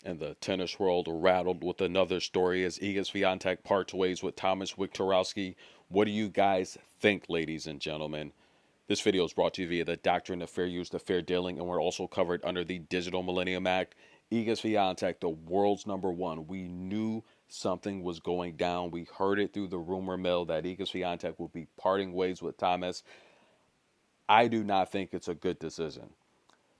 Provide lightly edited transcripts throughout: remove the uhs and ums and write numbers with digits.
And the tennis world rattled with another story as Iga Swiatek parts ways with Tomasz Wiktorowski. What do you guys think, ladies and gentlemen? This video is brought to you via the Doctrine of Fair Use to Fair Dealing, and we're also covered under the Digital Millennium Act. Iga Swiatek, the world's number one. We knew something was going down. We heard it through the rumor mill that Iga Swiatek will be parting ways with Thomas. I do not think it's a good decision.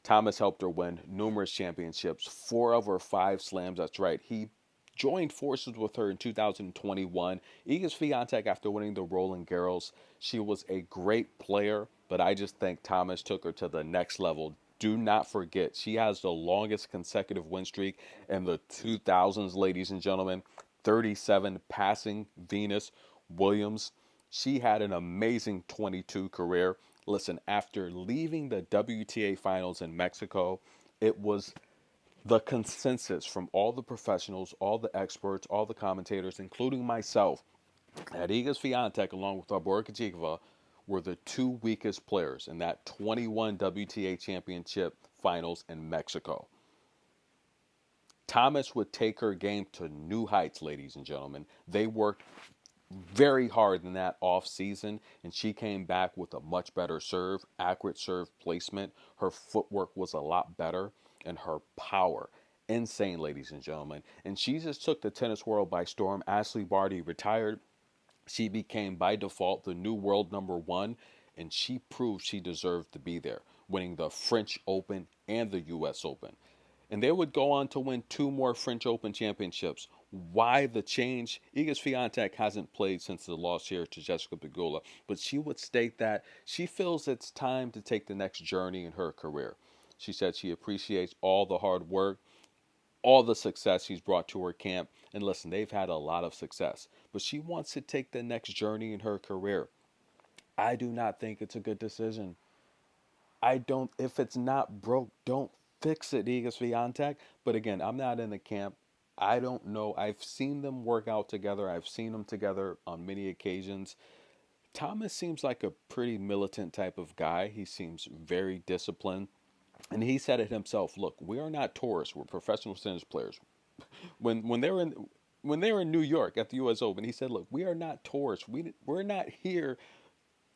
Thomas helped her win numerous championships, 4 of her 5 slams. That's right. He joined forces with her in 2021. Iga Swiatek, after winning the Roland Garros, she was a great player, but I just think Thomas took her to the next level. Do not forget, she has the longest consecutive win streak in the 2000s, ladies and gentlemen. 37 passing Venus Williams. She had an amazing 22 career. Listen, after leaving the WTA finals in Mexico, it was the consensus from all the professionals, all the experts, all the commentators, including myself, that Iga Swiatek, along with Barbora Krejcikova, were the 2 weakest players in that 21 WTA championship finals in Mexico. Thomas would take her game to new heights, ladies and gentlemen. They worked very hard in that off season, and she came back with a much better serve, accurate serve placement. Her footwork was a lot better, and her power, insane, ladies and gentlemen. And she just took the tennis world by storm. Ashley Barty retired. She became by default the new world number one, and she proved she deserved to be there, winning the French Open and the U.S. Open. And they would go on to win 2 more French Open championships. Why the change? Iga Swiatek hasn't played since the loss here to Jessica Pegula, but she would state that she feels it's time to take the next journey in her career. She said she appreciates all the hard work, all the success he's brought to her camp. And listen, they've had a lot of success, but she wants to take the next journey in her career. I do not think it's a good decision. I don't, if it's not broke, don't fix it, Iga Swiatek. But again, I'm not in the camp. I don't know. I've seen them work out together. I've seen them together on many occasions. Thomas seems like a pretty militant type of guy. He seems very disciplined. And he said it himself. Look, we are not tourists. We're professional tennis players. When they were in New York at the U.S. Open, he said, "Look, we are not tourists. We're not here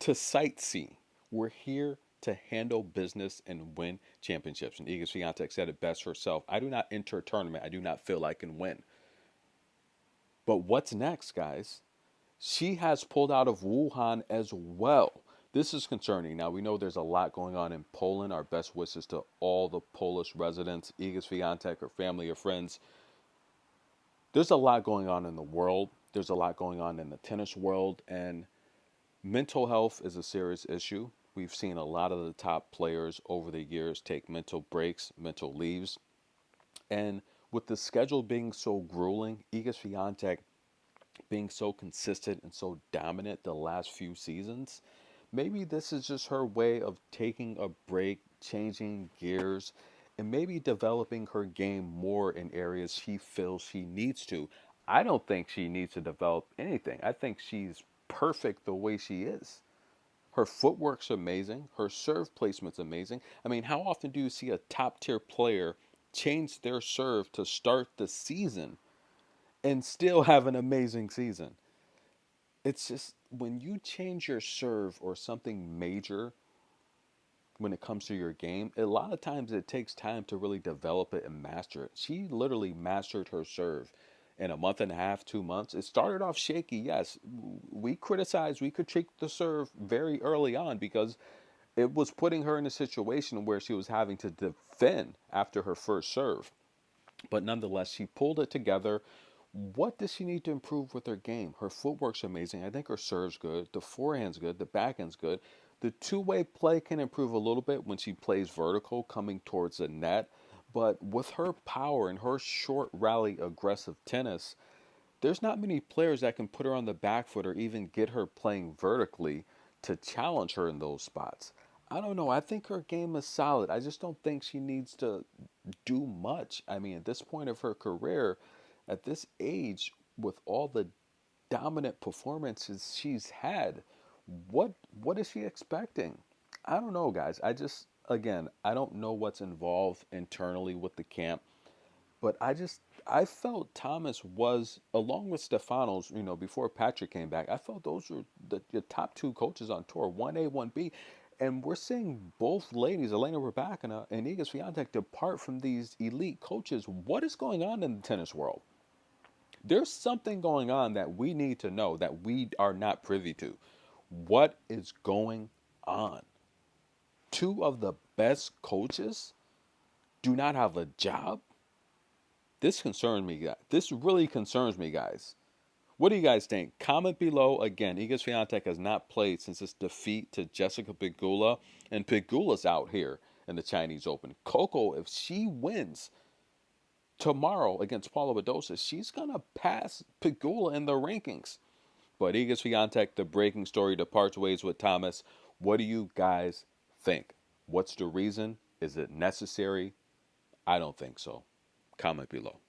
to sightsee. We're here to handle business and win championships." And Iga Swiatek said it best herself. I do not enter a tournament I do not feel I can win. But what's next, guys? She has pulled out of Wuhan as well. This is concerning. Now, we know there's a lot going on in Poland. Our best wishes to all the Polish residents, Iga Swiatek, her family, her friends. There's a lot going on in the world. There's a lot going on in the tennis world. And mental health is a serious issue. We've seen a lot of the top players over the years take mental breaks, mental leaves. And with the schedule being so grueling, Iga Swiatek being so consistent and so dominant the last few seasons, maybe this is just her way of taking a break, changing gears, and maybe developing her game more in areas she feels she needs to. I don't think she needs to develop anything. I think she's perfect the way she is. Her footwork's amazing. Her serve placement's amazing. I mean, how often do you see a top tier player change their serve to start the season and still have an amazing season? It's just when you change your serve or something major when it comes to your game, a lot of times it takes time to really develop it and master it. She literally mastered her serve in a month and a half, 2 months. It started off shaky, yes. We critique the serve very early on because it was putting her in a situation where she was having to defend after her first serve. But nonetheless, she pulled it together. What does she need to improve with her game? Her footwork's amazing. I think her serve's good. The forehand's good. The backhand's good. The two-way play can improve a little bit when she plays vertical, coming towards the net. But with her power and her short rally aggressive tennis, there's not many players that can put her on the back foot or even get her playing vertically to challenge her in those spots. I don't know. I think her game is solid. I just don't think she needs to do much. I mean, at this point of her career, at this age, with all the dominant performances she's had, what what is she expecting? I don't know, guys. I just again, I don't know what's involved internally with the camp. But I felt Thomas was, along with Stefanos, before Patrick came back, I felt those were the top two coaches on tour, 1A, 1B. And we're seeing both ladies, Elena Rybakina and Iga Swiatek, depart from these elite coaches. What is going on in the tennis world? There's something going on that we need to know that we are not privy to. What is going on? Two of the best coaches do not have a job? This concerns me, guys. This really concerns me, guys. What do you guys think? Comment below. Again, Iga Swiatek has not played since his defeat to Jessica Pegula, and Pegula's out here in the Chinese Open. Coco, if she wins tomorrow against Paula Badosa, she's gonna pass Pegula in the rankings. But Iga Swiatek, the breaking story, departs ways with Thomas. What do you guys think? What's the reason? Is it necessary? I don't think so. Comment below.